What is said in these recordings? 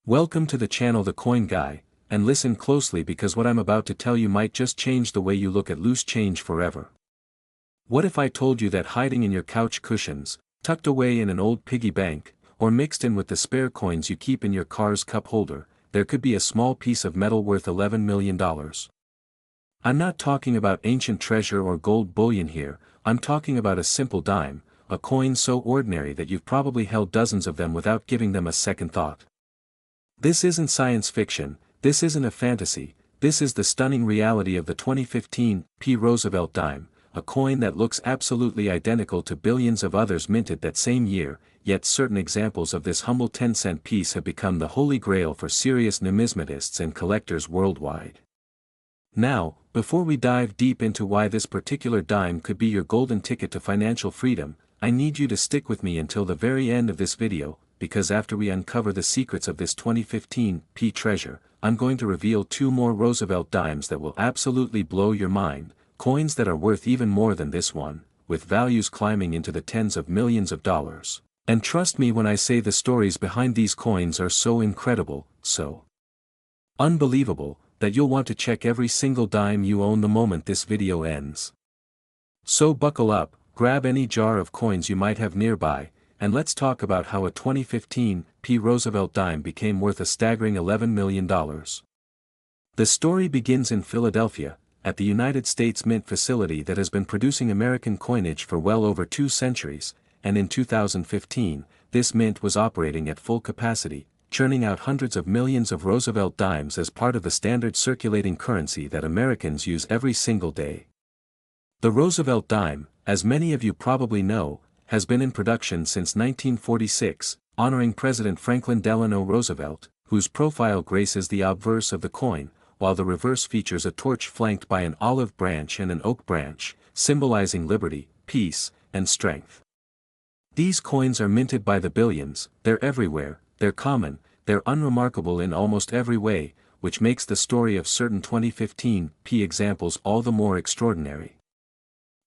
Welcome to the channel The Coin Guy, and listen closely because what I'm about to tell you might just change the way you look at loose change forever. What if I told you that hiding in your couch cushions, tucked away in an old piggy bank, or mixed in with the spare coins you keep in your car's cup holder, there could be a small piece of metal worth $11 million? I'm not talking about ancient treasure or gold bullion here, I'm talking about a simple dime, a coin so ordinary that you've probably held dozens of them without giving them a second thought. This isn't science fiction, this isn't a fantasy, this is the stunning reality of the 2015 Roosevelt Dime, a coin that looks absolutely identical to billions of others minted that same year, yet certain examples of this humble 10-cent piece have become the holy grail for serious numismatists and collectors worldwide. Now, before we dive deep into why this particular dime could be your golden ticket to financial freedom, I need you to stick with me until the very end of this video, because after we uncover the secrets of this 2015 treasure, I'm going to reveal two more Roosevelt dimes that will absolutely blow your mind, coins that are worth even more than this one, with values climbing into the tens of millions of dollars. And trust me when I say the stories behind these coins are so incredible, so unbelievable, that you'll want to check every single dime you own the moment this video ends. So buckle up, grab any jar of coins you might have nearby, and let's talk about how a 2015 Roosevelt dime became worth a staggering $11 million. The story begins in Philadelphia, at the United States Mint facility that has been producing American coinage for well over 2 centuries, and in 2015, this mint was operating at full capacity, churning out hundreds of millions of Roosevelt dimes as part of the standard circulating currency that Americans use every single day. The Roosevelt dime, as many of you probably know, has been in production since 1946, honoring President Franklin Delano Roosevelt, whose profile graces the obverse of the coin, while the reverse features a torch flanked by an olive branch and an oak branch, symbolizing liberty, peace, and strength. These coins are minted by the billions, they're everywhere, they're common, they're unremarkable in almost every way, which makes the story of certain 2015 examples all the more extraordinary.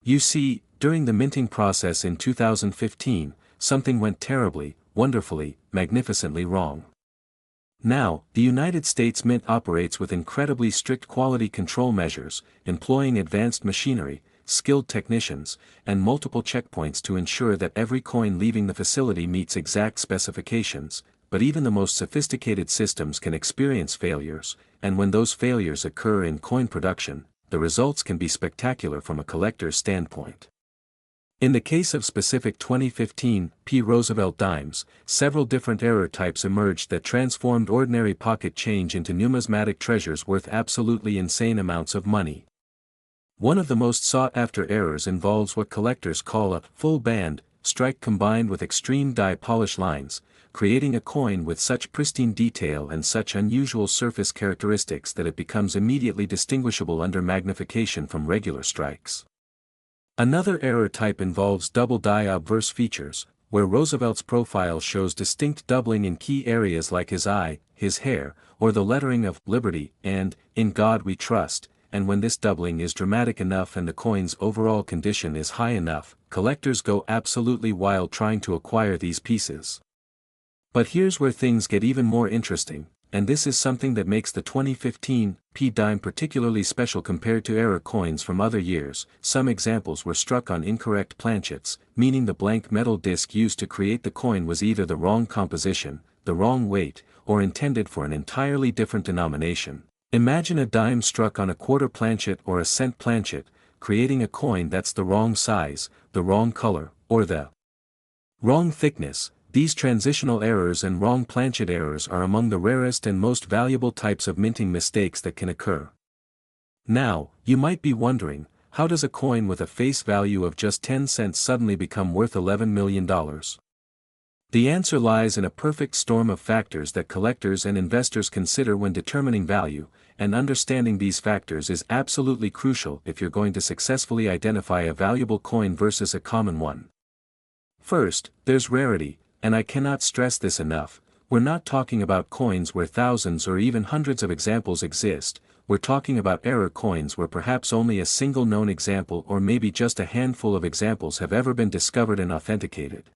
You see, during the minting process in 2015, something went terribly, wonderfully, magnificently wrong. Now, the United States Mint operates with incredibly strict quality control measures, employing advanced machinery, skilled technicians, and multiple checkpoints to ensure that every coin leaving the facility meets exact specifications, but even the most sophisticated systems can experience failures, and when those failures occur in coin production, the results can be spectacular from a collector's standpoint. In the case of specific 2015 Roosevelt dimes, several different error types emerged that transformed ordinary pocket change into numismatic treasures worth absolutely insane amounts of money. One of the most sought-after errors involves what collectors call a full band strike combined with extreme die polish lines, creating a coin with such pristine detail and such unusual surface characteristics that it becomes immediately distinguishable under magnification from regular strikes. Another error type involves double die obverse features, where Roosevelt's profile shows distinct doubling in key areas like his eye, his hair, or the lettering of Liberty and In God We Trust, and when this doubling is dramatic enough and the coin's overall condition is high enough, collectors go absolutely wild trying to acquire these pieces. But here's where things get even more interesting, and this is something that makes the 2015 dime particularly special compared to error coins from other years. Some examples were struck on incorrect planchets, meaning the blank metal disc used to create the coin was either the wrong composition, the wrong weight, or intended for an entirely different denomination. Imagine a dime struck on a quarter planchet or a cent planchet, creating a coin that's the wrong size, the wrong color, or the wrong thickness. These transitional errors and wrong planchet errors are among the rarest and most valuable types of minting mistakes that can occur. Now, you might be wondering, how does a coin with a face value of just 10 cents suddenly become worth $11 million? The answer lies in a perfect storm of factors that collectors and investors consider when determining value, and understanding these factors is absolutely crucial if you're going to successfully identify a valuable coin versus a common one. First, there's rarity. And I cannot stress this enough, we're not talking about coins where thousands or even hundreds of examples exist, we're talking about error coins where perhaps only a single known example or maybe just a handful of examples have ever been discovered and authenticated.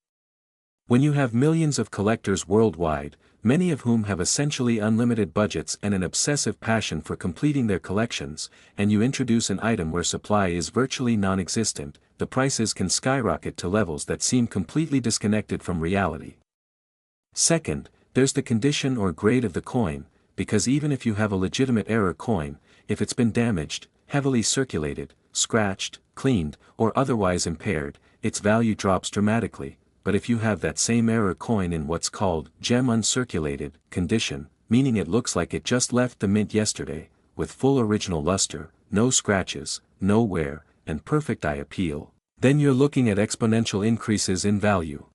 When you have millions of collectors worldwide, many of whom have essentially unlimited budgets and an obsessive passion for completing their collections, and you introduce an item where supply is virtually non-existent, the prices can skyrocket to levels that seem completely disconnected from reality. Second, there's the condition or grade of the coin, because even if you have a legitimate error coin, if it's been damaged, heavily circulated, scratched, cleaned, or otherwise impaired, its value drops dramatically. But if you have that same error coin in what's called gem uncirculated condition, meaning it looks like it just left the mint yesterday, with full original luster, no scratches, no wear, and perfect eye appeal, then you're looking at exponential increases in value.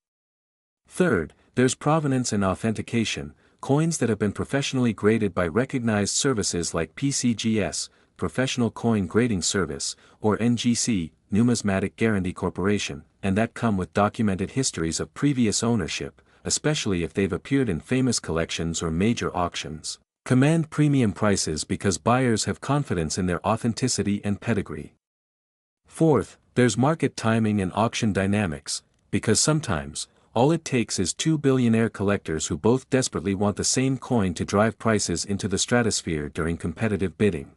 Third, there's provenance and authentication, coins that have been professionally graded by recognized services like PCGS, Professional Coin Grading Service, or NGC, Numismatic Guarantee Corporation, and that come with documented histories of previous ownership, especially if they've appeared in famous collections or major auctions, command premium prices because buyers have confidence in their authenticity and pedigree. Fourth, there's market timing and auction dynamics, because sometimes, all it takes is two billionaire collectors who both desperately want the same coin to drive prices into the stratosphere during competitive bidding.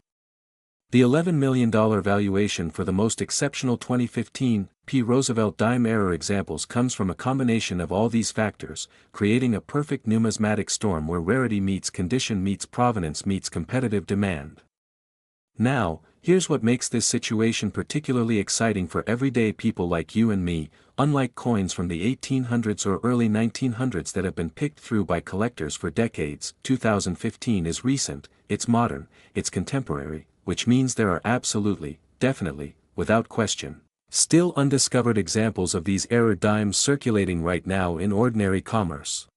The $11 million valuation for the most exceptional 2015 P. Roosevelt Dime error examples comes from a combination of all these factors, creating a perfect numismatic storm where rarity meets condition meets provenance meets competitive demand. Now, here's what makes this situation particularly exciting for everyday people like you and me. Unlike coins from the 1800s or early 1900s that have been picked through by collectors for decades, 2015 is recent, it's modern, it's contemporary, which means there are absolutely, definitely, without question, still undiscovered examples of these error dimes circulating right now in ordinary commerce.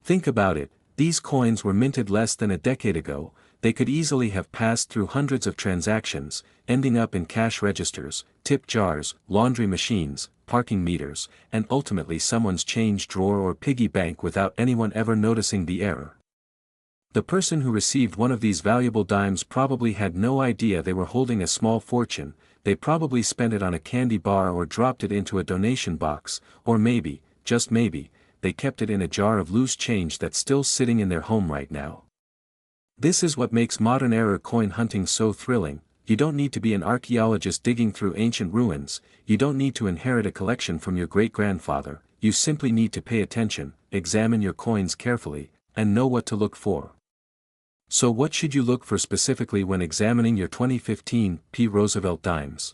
Think about it, these coins were minted less than a decade ago. They could easily have passed through hundreds of transactions, ending up in cash registers, tip jars, laundry machines, parking meters, and ultimately someone's change drawer or piggy bank without anyone ever noticing the error. The person who received one of these valuable dimes probably had no idea they were holding a small fortune. They probably spent it on a candy bar or dropped it into a donation box, or maybe, just maybe, they kept it in a jar of loose change that's still sitting in their home right now. This is what makes modern era coin hunting so thrilling. You don't need to be an archaeologist digging through ancient ruins, you don't need to inherit a collection from your great-grandfather, you simply need to pay attention, examine your coins carefully, and know what to look for. So what should you look for specifically when examining your 2015 P. Roosevelt dimes?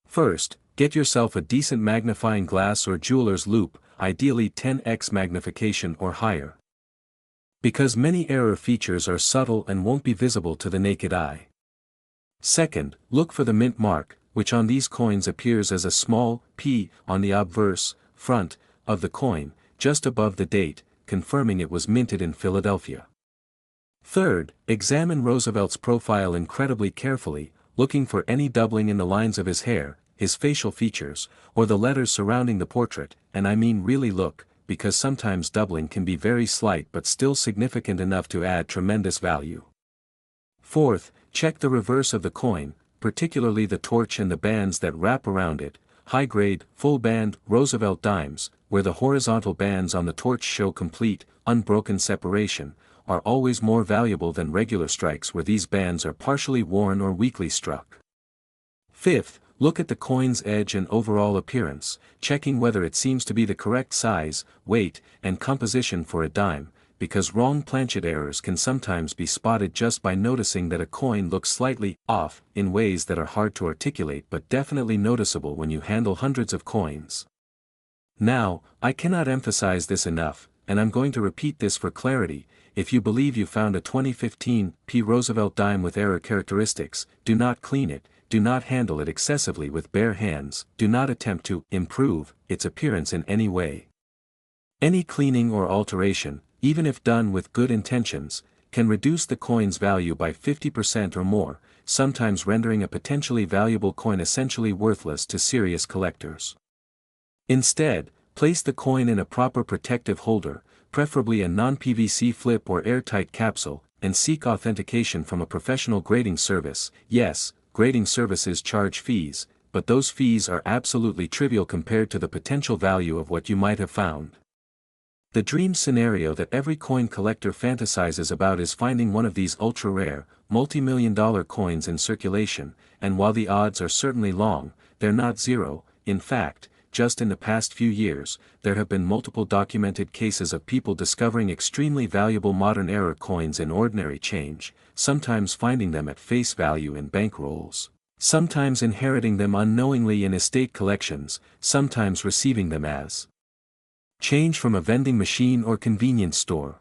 First, get yourself a decent magnifying glass or jeweler's loupe, ideally 10x magnification or higher. Because many error features are subtle and won't be visible to the naked eye. Second, look for the mint mark, which on these coins appears as a small P on the obverse front of the coin, just above the date, confirming it was minted in Philadelphia. Third, examine Roosevelt's profile incredibly carefully, looking for any doubling in the lines of his hair, his facial features, or the letters surrounding the portrait, and I mean really look, because sometimes doubling can be very slight but still significant enough to add tremendous value. Fourth, check the reverse of the coin, particularly the torch and the bands that wrap around it. High-grade, full-band Roosevelt dimes, where the horizontal bands on the torch show complete, unbroken separation, are always more valuable than regular strikes where these bands are partially worn or weakly struck. Fifth, look at the coin's edge and overall appearance, checking whether it seems to be the correct size, weight, and composition for a dime, because wrong planchet errors can sometimes be spotted just by noticing that a coin looks slightly off in ways that are hard to articulate but definitely noticeable when you handle hundreds of coins. Now, I cannot emphasize this enough, and I'm going to repeat this for clarity. If you believe you found a 2015 P. Roosevelt dime with error characteristics, do not clean it, do not handle it excessively with bare hands, do not attempt to improve its appearance in any way. Any cleaning or alteration, even if done with good intentions, can reduce the coin's value by 50% or more, sometimes rendering a potentially valuable coin essentially worthless to serious collectors. Instead, place the coin in a proper protective holder, preferably a non-PVC flip or airtight capsule, and seek authentication from a professional grading service. Yes, grading services charge fees, but those fees are absolutely trivial compared to the potential value of what you might have found. The dream scenario that every coin collector fantasizes about is finding one of these ultra-rare, multi-million-dollar coins in circulation, and while the odds are certainly long, they're not zero. In fact, just in the past few years, there have been multiple documented cases of people discovering extremely valuable modern-era coins in ordinary change, sometimes finding them at face value in bank rolls, sometimes inheriting them unknowingly in estate collections, sometimes receiving them as change from a vending machine or convenience store.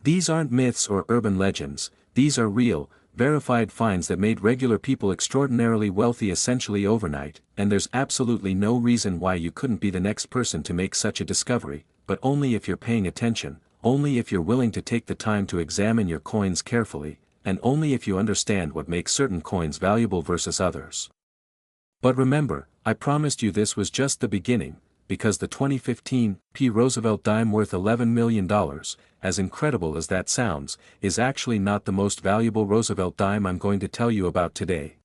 These aren't myths or urban legends, these are real, verified finds that made regular people extraordinarily wealthy essentially overnight, and there's absolutely no reason why you couldn't be the next person to make such a discovery, but only if you're paying attention, only if you're willing to take the time to examine your coins carefully, and only if you understand what makes certain coins valuable versus others. But remember, I promised you this was just the beginning, because the 2015 Roosevelt Dime worth $11 million, as incredible as that sounds, is actually not the most valuable Roosevelt dime I'm going to tell you about today.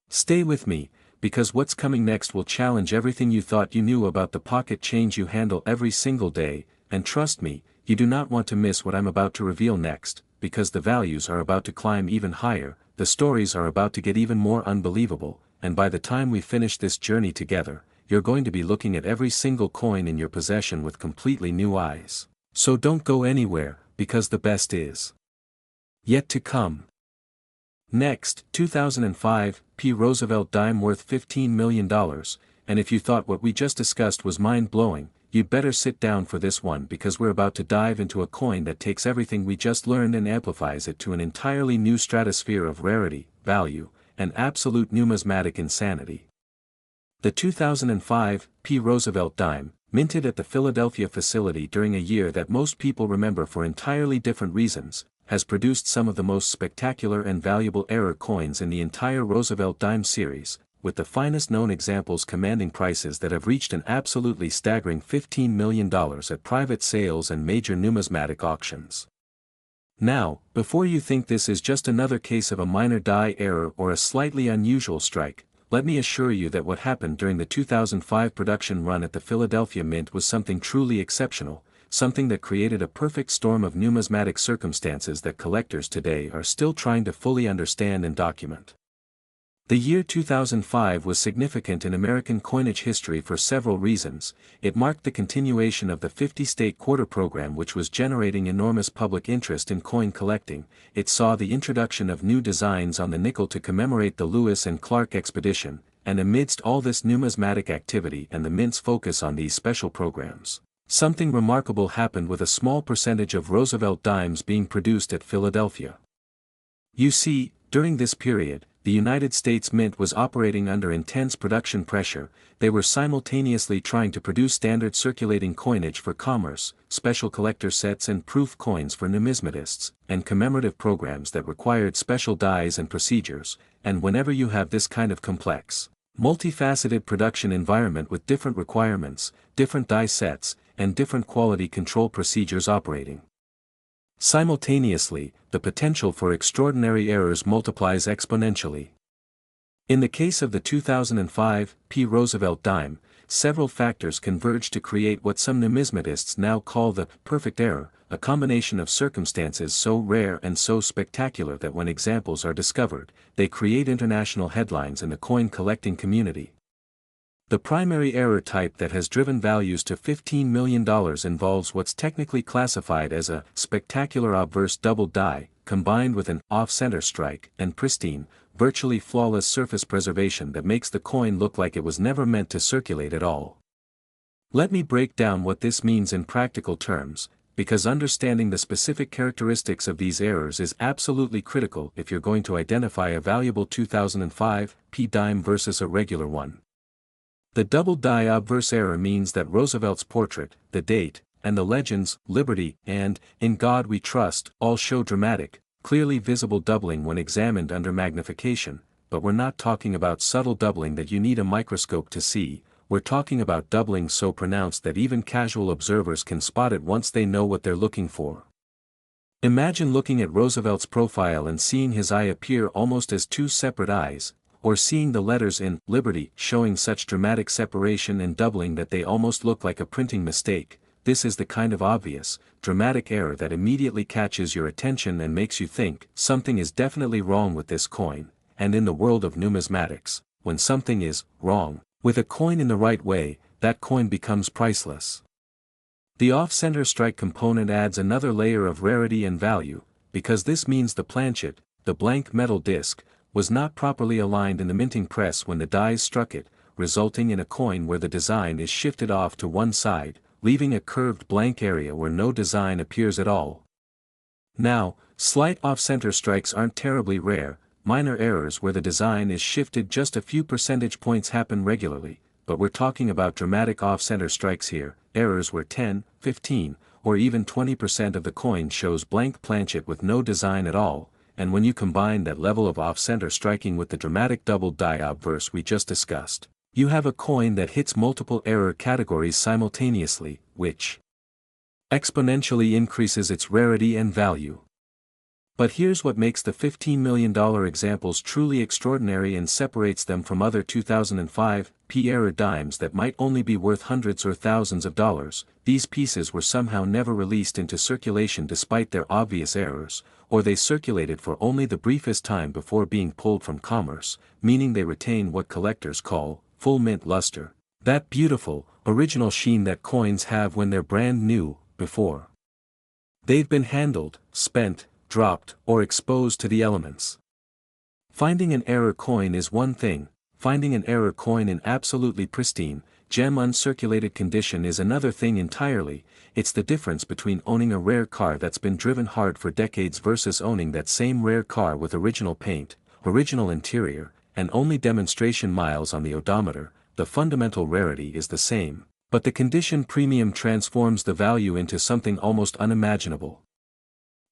Stay with me, because what's coming next will challenge everything you thought you knew about the pocket change you handle every single day, and trust me, you do not want to miss what I'm about to reveal next, because the values are about to climb even higher, the stories are about to get even more unbelievable, and by the time we finish this journey together, you're going to be looking at every single coin in your possession with completely new eyes. So don't go anywhere, because the best is yet to come. Next, 2005 Roosevelt Dime worth $15 million, and if you thought what we just discussed was mind-blowing, you'd better sit down for this one because we're about to dive into a coin that takes everything we just learned and amplifies it to an entirely new stratosphere of rarity, value, and absolute numismatic insanity. The 2005 Roosevelt Dime, minted at the Philadelphia facility during a year that most people remember for entirely different reasons, has produced some of the most spectacular and valuable error coins in the entire Roosevelt Dime series, with the finest known examples commanding prices that have reached an absolutely staggering $15 million at private sales and major numismatic auctions. Now, before you think this is just another case of a minor die error or a slightly unusual strike, let me assure you that what happened during the 2005 production run at the Philadelphia Mint was something truly exceptional, something that created a perfect storm of numismatic circumstances that collectors today are still trying to fully understand and document. The year 2005 was significant in American coinage history for several reasons. It marked the continuation of the 50-state quarter program, which was generating enormous public interest in coin collecting. It saw the introduction of new designs on the nickel to commemorate the Lewis and Clark expedition, and amidst all this numismatic activity and the Mint's focus on these special programs, something remarkable happened with a small percentage of Roosevelt dimes being produced at Philadelphia. You see, during this period, the United States Mint was operating under intense production pressure. They were simultaneously trying to produce standard circulating coinage for commerce, special collector sets and proof coins for numismatists, and commemorative programs that required special dies and procedures, and whenever you have this kind of complex, multifaceted production environment with different requirements, different die sets, and different quality control procedures operating simultaneously, the potential for extraordinary errors multiplies exponentially. In the case of the 2005 Roosevelt Dime, several factors converged to create what some numismatists now call the perfect error, a combination of circumstances so rare and so spectacular that when examples are discovered, they create international headlines in the coin collecting community. The primary error type that has driven values to $15 million involves what's technically classified as a spectacular obverse double die, combined with an off-center strike and pristine, virtually flawless surface preservation that makes the coin look like it was never meant to circulate at all. Let me break down what this means in practical terms, because understanding the specific characteristics of these errors is absolutely critical if you're going to identify a valuable 2005 dime versus a regular one. The double die obverse error means that Roosevelt's portrait, the date, and the legends, Liberty, and In God We Trust, all show dramatic, clearly visible doubling when examined under magnification, but we're not talking about subtle doubling that you need a microscope to see, we're talking about doubling so pronounced that even casual observers can spot it once they know what they're looking for. Imagine looking at Roosevelt's profile and seeing his eye appear almost as two separate eyes, or seeing the letters in Liberty showing such dramatic separation and doubling that they almost look like a printing mistake. this is the kind of obvious, dramatic error that immediately catches your attention and makes you think something is definitely wrong with this coin. And in the world of numismatics, when something is wrong with a coin in the right way, that coin becomes priceless. The off-center strike component adds another layer of rarity and value, because this means the planchet, the blank metal disc, was not properly aligned in the minting press when the dies struck it, resulting in a coin where the design is shifted off to one side, leaving a curved blank area where no design appears at all. Now, slight off-center strikes aren't terribly rare. Minor errors where the design is shifted just a few percentage points happen regularly, but we're talking about dramatic off-center strikes here, errors where 10, 15, or even 20% of the coin shows blank planchet with no design at all, and when you combine that level of off-center striking with the dramatic double die obverse we just discussed, you have a coin that hits multiple error categories simultaneously, which exponentially increases its rarity and value. But here's what makes the $15 million examples truly extraordinary and separates them from other 2005 error dimes that might only be worth hundreds or thousands of dollars. These pieces were somehow never released into circulation despite their obvious errors, or they circulated for only the briefest time before being pulled from commerce, meaning they retain what collectors call full mint luster, that beautiful, original sheen that coins have when they're brand new, before they've been handled, spent, dropped, or exposed to the elements. Finding an error coin is one thing, finding an error coin in absolutely pristine, gem uncirculated condition is another thing entirely. It's the difference between owning a rare car that's been driven hard for decades versus owning that same rare car with original paint, original interior, and only demonstration miles on the odometer. The fundamental rarity is the same, but the condition premium transforms the value into something almost unimaginable.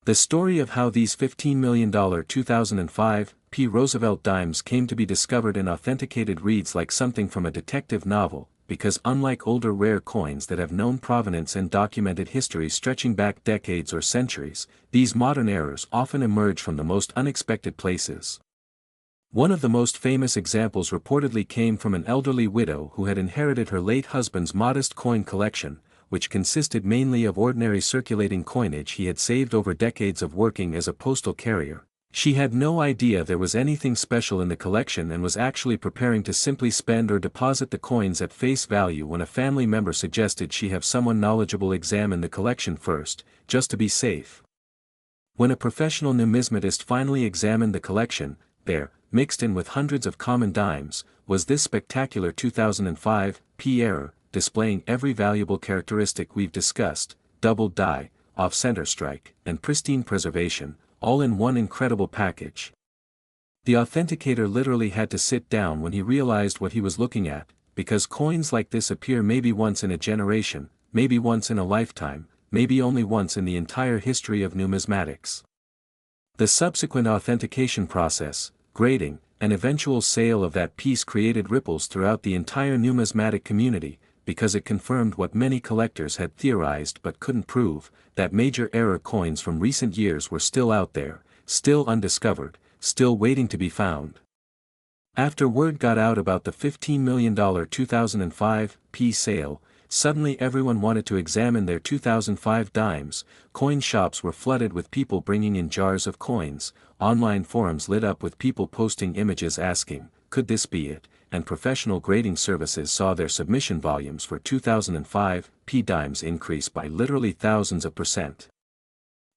The story of how these $15 million 2005 Roosevelt Dimes came to be discovered and authenticated reads like something from a detective novel, because unlike older rare coins that have known provenance and documented history stretching back decades or centuries, these modern errors often emerge from the most unexpected places. One of the most famous examples reportedly came from an elderly widow who had inherited her late husband's modest coin collection, which consisted mainly of ordinary circulating coinage he had saved over decades of working as a postal carrier. She had no idea there was anything special in the collection and was actually preparing to simply spend or deposit the coins at face value when a family member suggested she have someone knowledgeable examine the collection first, just to be safe. When a professional numismatist finally examined the collection, there, mixed in with hundreds of common dimes, was this spectacular 2005 error, displaying every valuable characteristic we've discussed: double die, off-center strike, and pristine preservation, all in one incredible package. The authenticator literally had to sit down when he realized what he was looking at, because coins like this appear maybe once in a generation, maybe once in a lifetime, maybe only once in the entire history of numismatics. The subsequent authentication process, grading, and eventual sale of that piece created ripples throughout the entire numismatic community, because it confirmed what many collectors had theorized but couldn't prove, that major error coins from recent years were still out there, still undiscovered, still waiting to be found. After word got out about the $15 million 2005 sale, suddenly everyone wanted to examine their 2005 dimes. Coin shops were flooded with people bringing in jars of coins, online forums lit up with people posting images asking, could this be it? And professional grading services saw their submission volumes for 2005 dimes increase by literally thousands of %.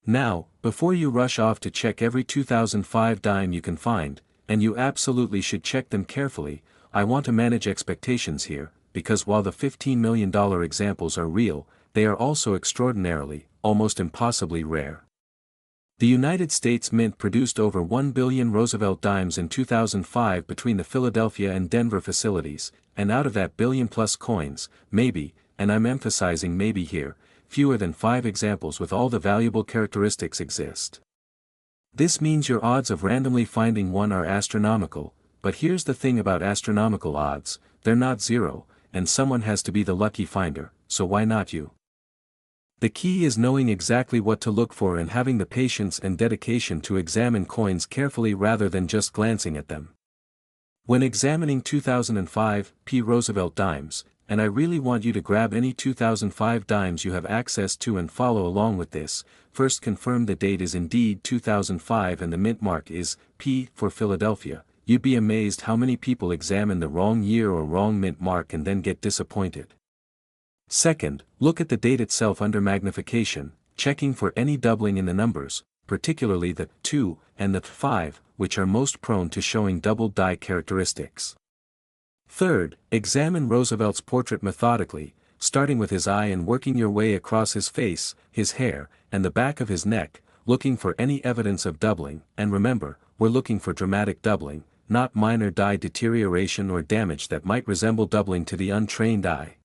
Now, before you rush off to check every 2005 dime you can find, and you absolutely should check them carefully, I want to manage expectations here, because while the $15 million examples are real, they are also extraordinarily, almost impossibly rare. The United States Mint produced over 1 billion Roosevelt Dimes in 2005 between the Philadelphia and Denver facilities, and out of that billion-plus coins, maybe, and I'm emphasizing maybe here, fewer than 5 examples with all the valuable characteristics exist. This means your odds of randomly finding one are astronomical, but here's the thing about astronomical odds, they're not zero, and someone has to be the lucky finder, so why not you? The key is knowing exactly what to look for and having the patience and dedication to examine coins carefully rather than just glancing at them. When examining 2005 Roosevelt Dimes, and I really want you to grab any 2005 dimes you have access to and follow along with this. First, confirm the date is indeed 2005 and the mint mark is P for Philadelphia. You'd be amazed how many people examine the wrong year or wrong mint mark and then get disappointed. Second, look at the date itself under magnification, checking for any doubling in the numbers, particularly the 2 and the 5, which are most prone to showing double die characteristics. Third, examine Roosevelt's portrait methodically, starting with his eye and working your way across his face, his hair, and the back of his neck, looking for any evidence of doubling, and remember, we're looking for dramatic doubling, not minor die deterioration or damage that might resemble doubling to the untrained eye.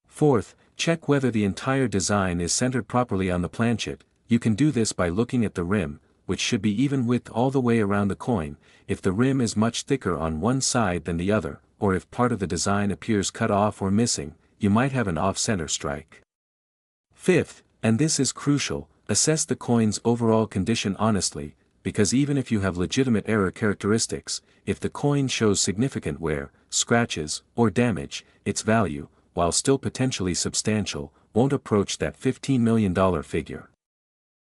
Fourth, check whether the entire design is centered properly on the planchet. You can do this by looking at the rim, which should be even width all the way around the coin. If the rim is much thicker on one side than the other, or if part of the design appears cut off or missing, you might have an off-center strike. Fifth, and this is crucial, assess the coin's overall condition honestly, because even if you have legitimate error characteristics, if the coin shows significant wear, scratches, or damage, its value, while still potentially substantial, won't approach that $15 million figure.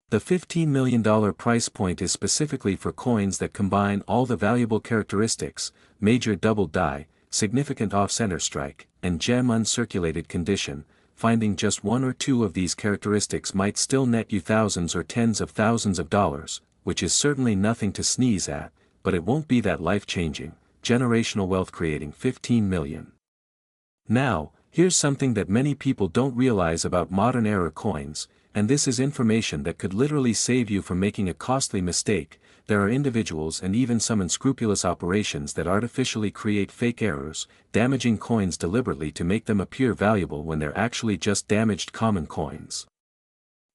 The $15 million price point is specifically for coins that combine all the valuable characteristics: major double die, significant off-center strike, and gem uncirculated condition. Finding just one or two of these characteristics might still net you thousands or tens of thousands of dollars, which is certainly nothing to sneeze at, but it won't be that life-changing, generational wealth-creating $15 million. Now, here's something that many people don't realize about modern era coins, and this is information that could literally save you from making a costly mistake. There are individuals and even some unscrupulous operations that artificially create fake errors, damaging coins deliberately to make them appear valuable when they're actually just damaged common coins.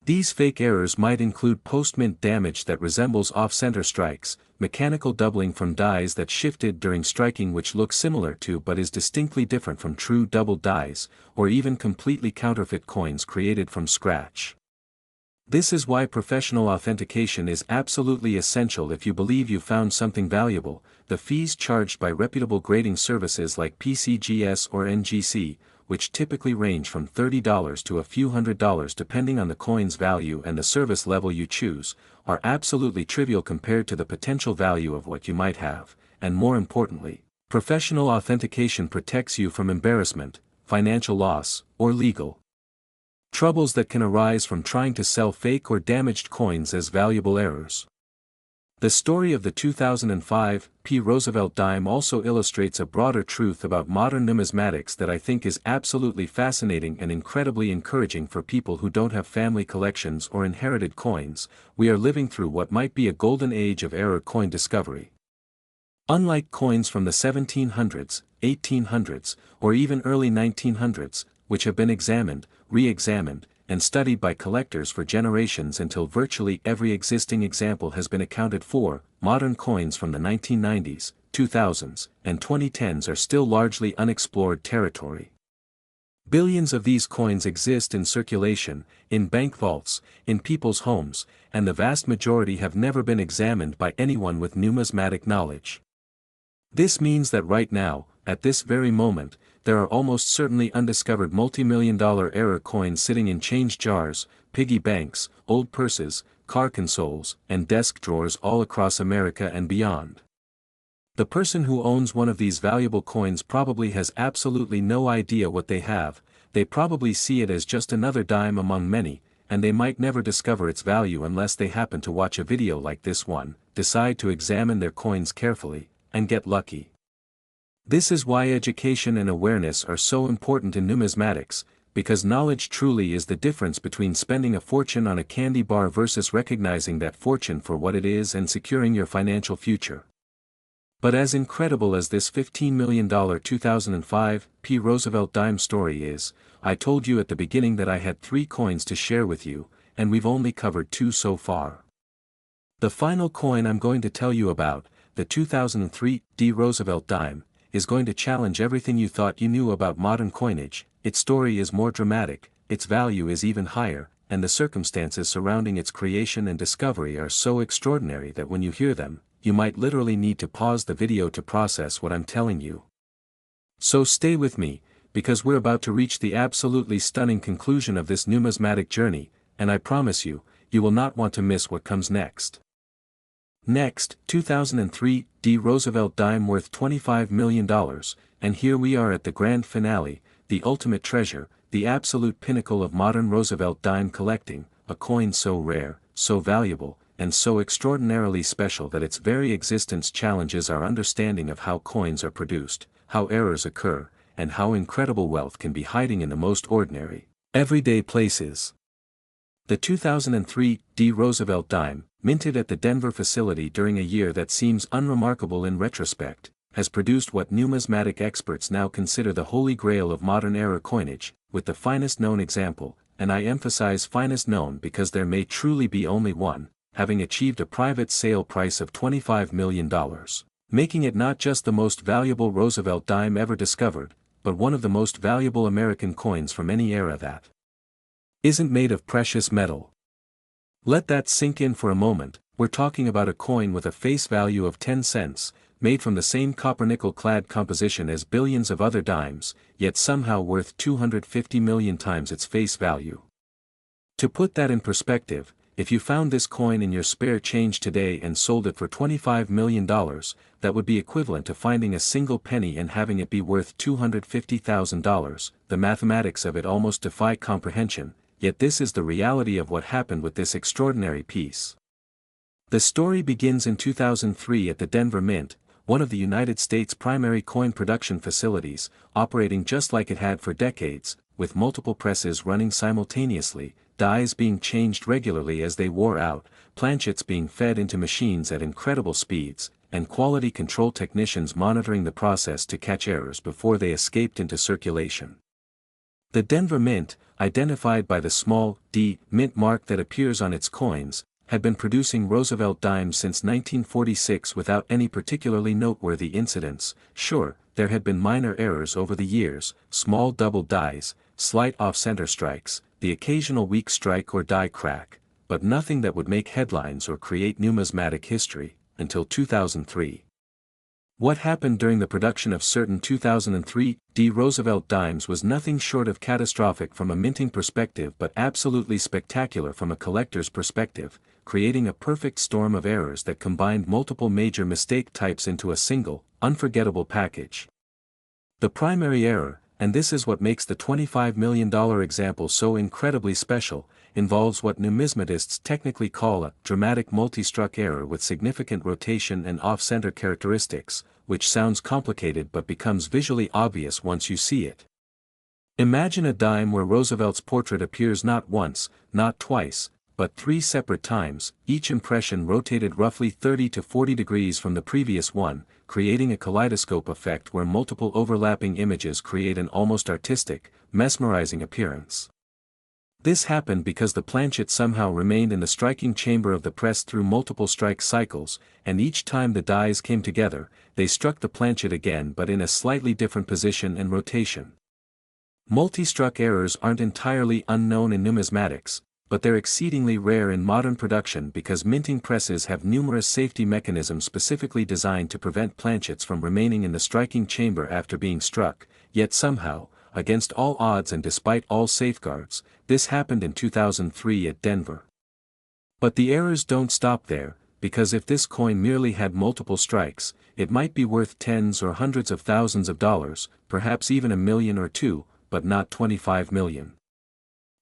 These fake errors might include post-mint damage that resembles off-center strikes, mechanical doubling from dies that shifted during striking which look similar to but is distinctly different from true double dies, or even completely counterfeit coins created from scratch. This is why professional authentication is absolutely essential if you believe you found something valuable. The fees charged by reputable grading services like PCGS or NGC, which typically range from $30 to a few $100s depending on the coin's value and the service level you choose, are absolutely trivial compared to the potential value of what you might have, and more importantly, professional authentication protects you from embarrassment, financial loss, or legal troubles that can arise from trying to sell fake or damaged coins as valuable errors. The story of the 2005 P. Roosevelt dime also illustrates a broader truth about modern numismatics that I think is absolutely fascinating and incredibly encouraging for people who don't have family collections or inherited coins. We are living through what might be a golden age of error coin discovery. Unlike coins from the 1700s, 1800s, or even early 1900s, which have been examined, re-examined, and studied by collectors for generations until virtually every existing example has been accounted for, modern coins from the 1990s, 2000s, and 2010s are still largely unexplored territory. Billions of these coins exist in circulation, in bank vaults, in people's homes, and the vast majority have never been examined by anyone with numismatic knowledge. This means that right now, at this very moment, there are almost certainly undiscovered multi-million-dollar error coins sitting in change jars, piggy banks, old purses, car consoles, and desk drawers all across America and beyond. The person who owns one of these valuable coins probably has absolutely no idea what they have. They probably see it as just another dime among many, and they might never discover its value unless they happen to watch a video like this one, decide to examine their coins carefully, and get lucky. This is why education and awareness are so important in numismatics, because knowledge truly is the difference between spending a fortune on a candy bar versus recognizing that fortune for what it is and securing your financial future. But as incredible as this $15 million 2005 P. Roosevelt dime story is, I told you at the beginning that I had 3 coins to share with you, and we've only covered 2 so far. The final coin I'm going to tell you about, the 2003 D. Roosevelt dime, is going to challenge everything you thought you knew about modern coinage. Its story is more dramatic, its value is even higher, and the circumstances surrounding its creation and discovery are so extraordinary that when you hear them, you might literally need to pause the video to process what I'm telling you. So stay with me, because we're about to reach the absolutely stunning conclusion of this numismatic journey, and I promise you, you will not want to miss what comes next. Next, 2003 Roosevelt dime worth $25 million, and here we are at the grand finale, the ultimate treasure, the absolute pinnacle of modern Roosevelt dime collecting, a coin so rare, so valuable, and so extraordinarily special that its very existence challenges our understanding of how coins are produced, how errors occur, and how incredible wealth can be hiding in the most ordinary, everyday places. The 2003 Roosevelt dime, minted at the Denver facility during a year that seems unremarkable in retrospect, has produced what numismatic experts now consider the holy grail of modern era coinage, with the finest known example, and I emphasize finest known because there may truly be only one, having achieved a private sale price of $25 million, making it not just the most valuable Roosevelt dime ever discovered, but one of the most valuable American coins from any era that isn't made of precious metal. Let that sink in for a moment. We're talking about a coin with a face value of 10 cents, made from the same copper-nickel clad composition as billions of other dimes, yet somehow worth 250 million times its face value. To put that in perspective, if you found this coin in your spare change today and sold it for $25 million, that would be equivalent to finding a single penny and having it be worth $250,000. The mathematics of it almost defy comprehension, yet this is the reality of what happened with this extraordinary piece. The story begins in 2003 at the Denver Mint, one of the United States' primary coin production facilities, operating just like it had for decades, with multiple presses running simultaneously, dies being changed regularly as they wore out, planchets being fed into machines at incredible speeds, and quality control technicians monitoring the process to catch errors before they escaped into circulation. The Denver Mint, identified by the small d mint mark that appears on its coins, had been producing Roosevelt dimes since 1946 without any particularly noteworthy incidents. Sure, there had been minor errors over the years, small double dies, slight off-center strikes, the occasional weak strike or die crack, but nothing that would make headlines or create numismatic history, until 2003. What happened during the production of certain 2003 Roosevelt dimes was nothing short of catastrophic from a minting perspective but absolutely spectacular from a collector's perspective, creating a perfect storm of errors that combined multiple major mistake types into a single, unforgettable package. The primary error, and this is what makes the $25 million example so incredibly special, involves what numismatists technically call a dramatic multi-struck error with significant rotation and off-center characteristics, which sounds complicated but becomes visually obvious once you see it. Imagine a dime where Roosevelt's portrait appears not once, not twice, but 3 separate times, each impression rotated roughly 30 to 40 degrees from the previous one, creating a kaleidoscope effect where multiple overlapping images create an almost artistic, mesmerizing appearance. This happened because the planchet somehow remained in the striking chamber of the press through multiple strike cycles, and each time the dies came together, they struck the planchet again but in a slightly different position and rotation. Multi-struck errors aren't entirely unknown in numismatics, but they're exceedingly rare in modern production because minting presses have numerous safety mechanisms specifically designed to prevent planchets from remaining in the striking chamber after being struck, yet somehow, against all odds and despite all safeguards, this happened in 2003 at Denver. But the errors don't stop there, because if this coin merely had multiple strikes, it might be worth tens or hundreds of thousands of dollars, perhaps even $1 million or $2 million, but not $25 million.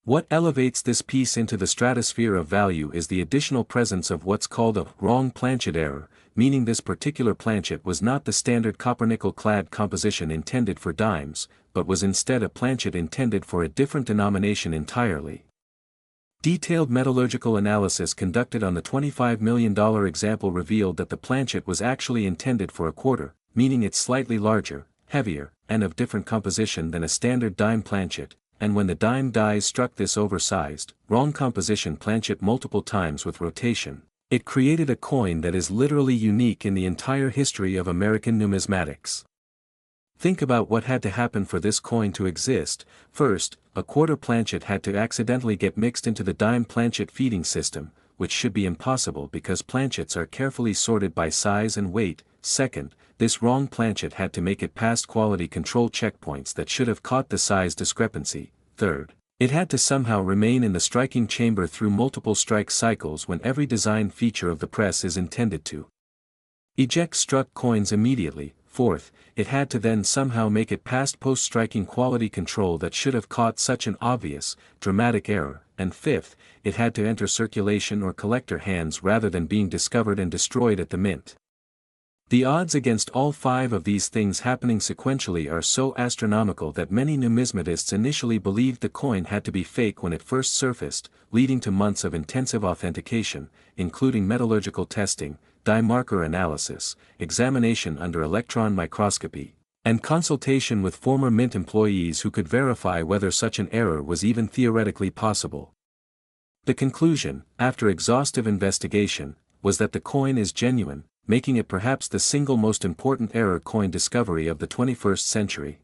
What elevates this piece into the stratosphere of value is the additional presence of what's called a wrong planchet error, meaning this particular planchet was not the standard copper-nickel clad composition intended for dimes, but was instead a planchet intended for a different denomination entirely. Detailed metallurgical analysis conducted on the $25 million example revealed that the planchet was actually intended for a quarter, meaning it's slightly larger, heavier, and of different composition than a standard dime planchet, and when the dime dies struck this oversized, wrong composition planchet multiple times with rotation, it created a coin that is literally unique in the entire history of American numismatics. Think about what had to happen for this coin to exist. First, a quarter planchet had to accidentally get mixed into the dime planchet feeding system, which should be impossible because planchets are carefully sorted by size and weight. Second, this wrong planchet had to make it past quality control checkpoints that should have caught the size discrepancy. Third, it had to somehow remain in the striking chamber through multiple strike cycles when every design feature of the press is intended to eject struck coins immediately. Fourth, it had to then somehow make it past post-striking quality control that should have caught such an obvious, dramatic error. And fifth, it had to enter circulation or collector hands rather than being discovered and destroyed at the mint. The odds against all 5 of these things happening sequentially are so astronomical that many numismatists initially believed the coin had to be fake when it first surfaced, leading to months of intensive authentication, including metallurgical testing, dye marker analysis, examination under electron microscopy, and consultation with former mint employees who could verify whether such an error was even theoretically possible. The conclusion, after exhaustive investigation, was that the coin is genuine, making it perhaps the single most important error coin discovery of the 21st century.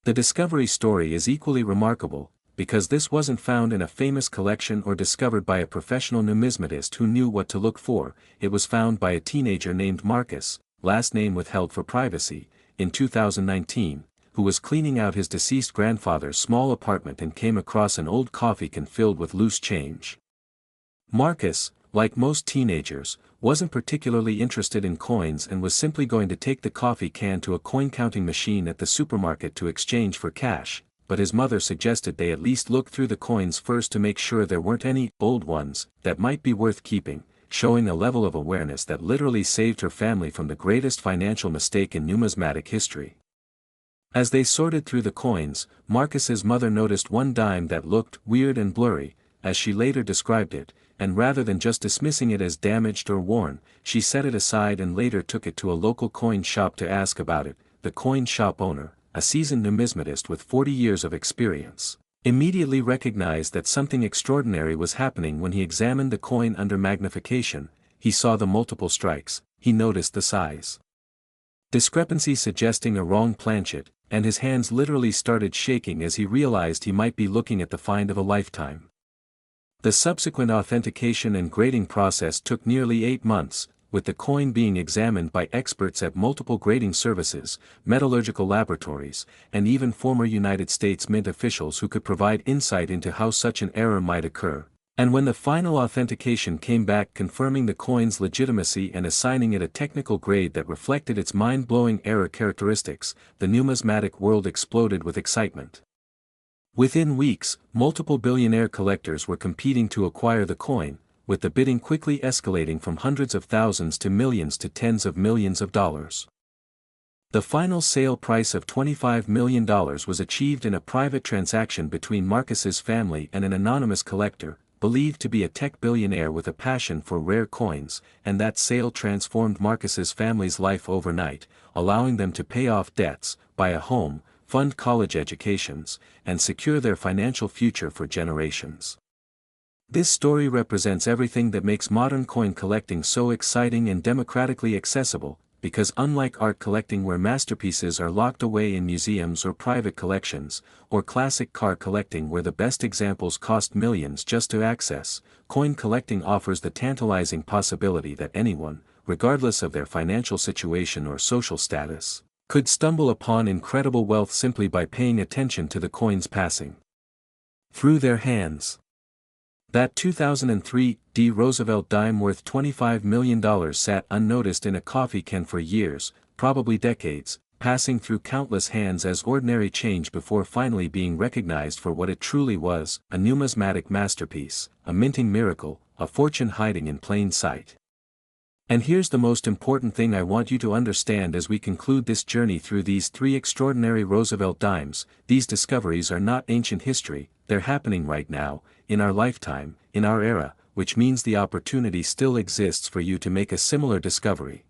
The discovery story is equally remarkable, because this wasn't found in a famous collection or discovered by a professional numismatist who knew what to look for. It was found by a teenager named Marcus, last name withheld for privacy, in 2019, who was cleaning out his deceased grandfather's small apartment and came across an old coffee can filled with loose change. Marcus, like most teenagers, wasn't particularly interested in coins and was simply going to take the coffee can to a coin-counting machine at the supermarket to exchange for cash, but his mother suggested they at least look through the coins first to make sure there weren't any old ones that might be worth keeping, showing a level of awareness that literally saved her family from the greatest financial mistake in numismatic history. As they sorted through the coins, Marcus's mother noticed one dime that looked weird and blurry, as she later described it, and rather than just dismissing it as damaged or worn, she set it aside and later took it to a local coin shop to ask about it. The coin shop owner, a seasoned numismatist with 40 years of experience, immediately recognized that something extraordinary was happening when he examined the coin under magnification. He saw the multiple strikes, he noticed the size discrepancy suggesting a wrong planchet, and his hands literally started shaking as he realized he might be looking at the find of a lifetime. The subsequent authentication and grading process took nearly 8 months, with the coin being examined by experts at multiple grading services, metallurgical laboratories, and even former United States Mint officials who could provide insight into how such an error might occur. And when the final authentication came back confirming the coin's legitimacy and assigning it a technical grade that reflected its mind-blowing error characteristics, the numismatic world exploded with excitement. Within weeks, multiple billionaire collectors were competing to acquire the coin, with the bidding quickly escalating from hundreds of thousands to millions to tens of millions of dollars. The final sale price of $25 million was achieved in a private transaction between Marcus's family and an anonymous collector, believed to be a tech billionaire with a passion for rare coins, and that sale transformed Marcus's family's life overnight, allowing them to pay off debts, buy a home, fund college educations, and secure their financial future for generations. This story represents everything that makes modern coin collecting so exciting and democratically accessible, because unlike art collecting where masterpieces are locked away in museums or private collections, or classic car collecting where the best examples cost millions just to access, coin collecting offers the tantalizing possibility that anyone, regardless of their financial situation or social status, could stumble upon incredible wealth simply by paying attention to the coins passing through their hands. That 2003 Roosevelt dime worth $25 million sat unnoticed in a coffee can for years, probably decades, passing through countless hands as ordinary change before finally being recognized for what it truly was, a numismatic masterpiece, a minting miracle, a fortune hiding in plain sight. And here's the most important thing I want you to understand as we conclude this journey through these 3 extraordinary Roosevelt dimes: these discoveries are not ancient history, they're happening right now, in our lifetime, in our era, which means the opportunity still exists for you to make a similar discovery.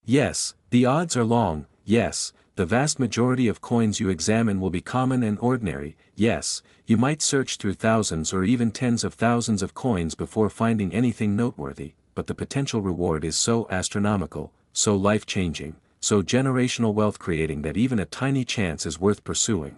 Yes, the odds are long, yes, the vast majority of coins you examine will be common and ordinary, yes, you might search through thousands or even tens of thousands of coins before finding anything noteworthy, but the potential reward is so astronomical, so life-changing, so generational wealth-creating that even a tiny chance is worth pursuing.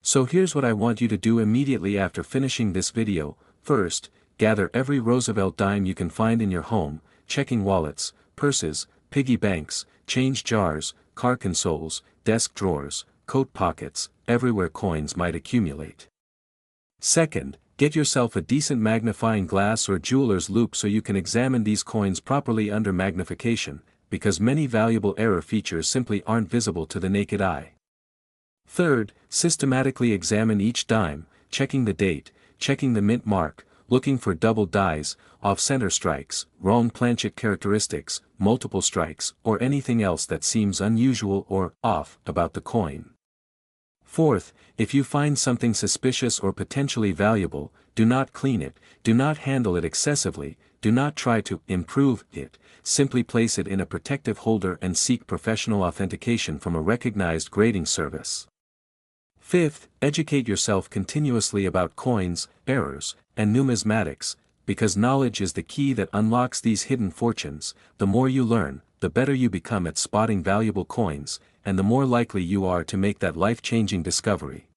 So here's what I want you to do immediately after finishing this video. First, gather every Roosevelt dime you can find in your home, checking wallets, purses, piggy banks, change jars, car consoles, desk drawers, coat pockets, everywhere coins might accumulate. Second, get yourself a decent magnifying glass or jeweler's loupe so you can examine these coins properly under magnification, because many valuable error features simply aren't visible to the naked eye. Third, systematically examine each dime, checking the date, checking the mint mark, looking for double dies, off-center strikes, wrong planchet characteristics, multiple strikes, or anything else that seems unusual or off about the coin. Fourth, if you find something suspicious or potentially valuable, do not clean it, do not handle it excessively, do not try to improve it, simply place it in a protective holder and seek professional authentication from a recognized grading service. Fifth, educate yourself continuously about coins, errors, and numismatics, because knowledge is the key that unlocks these hidden fortunes. The more you learn, the better you become at spotting valuable coins, and the more likely you are to make that life-changing discovery.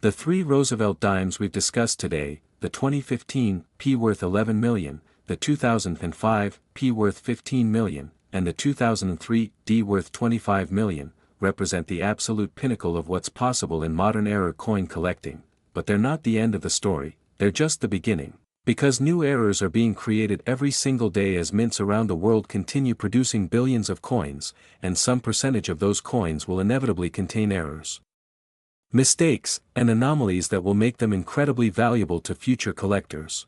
The 3 Roosevelt dimes we've discussed today, the 2015 P worth 11 million, the 2005 P worth 15 million, and the 2003 D worth 25 million, represent the absolute pinnacle of what's possible in modern era coin collecting, but they're not the end of the story, they're just the beginning, because new errors are being created every single day as mints around the world continue producing billions of coins, and some percentage of those coins will inevitably contain errors, mistakes, and anomalies that will make them incredibly valuable to future collectors.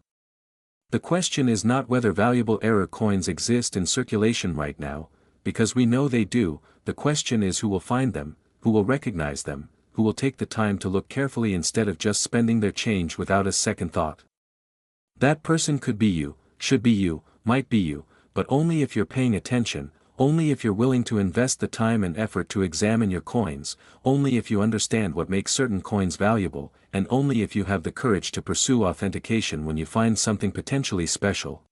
The question is not whether valuable error coins exist in circulation right now, because we know they do. The question is who will find them, who will recognize them, who will take the time to look carefully instead of just spending their change without a second thought. That person could be you, should be you, might be you, but only if you're paying attention, only if you're willing to invest the time and effort to examine your coins, only if you understand what makes certain coins valuable, and only if you have the courage to pursue authentication when you find something potentially special.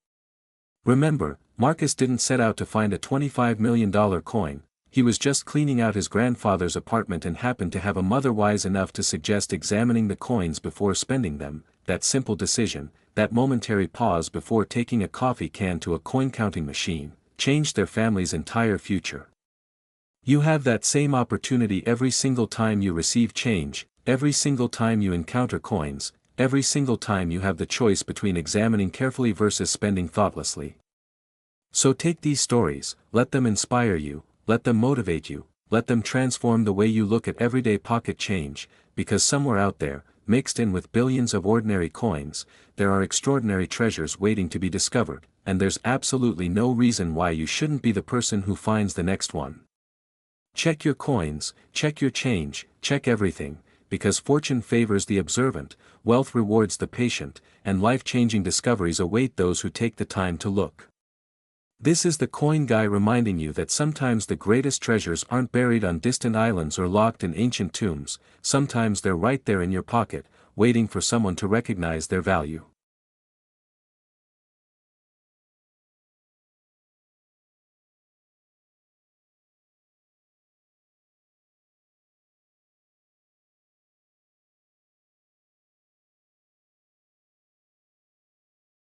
Remember, Marcus didn't set out to find a $25 million coin. He was just cleaning out his grandfather's apartment and happened to have a mother wise enough to suggest examining the coins before spending them. That simple decision, that momentary pause before taking a coffee can to a coin-counting machine, changed their family's entire future. You have that same opportunity every single time you receive change, every single time you encounter coins, every single time you have the choice between examining carefully versus spending thoughtlessly. So take these stories, let them inspire you, let them motivate you, let them transform the way you look at everyday pocket change, because somewhere out there, mixed in with billions of ordinary coins, there are extraordinary treasures waiting to be discovered, and there's absolutely no reason why you shouldn't be the person who finds the next one. Check your coins, check your change, check everything, because fortune favors the observant, wealth rewards the patient, and life-changing discoveries await those who take the time to look. This is the coin guy reminding you that sometimes the greatest treasures aren't buried on distant islands or locked in ancient tombs, sometimes they're right there in your pocket, waiting for someone to recognize their value.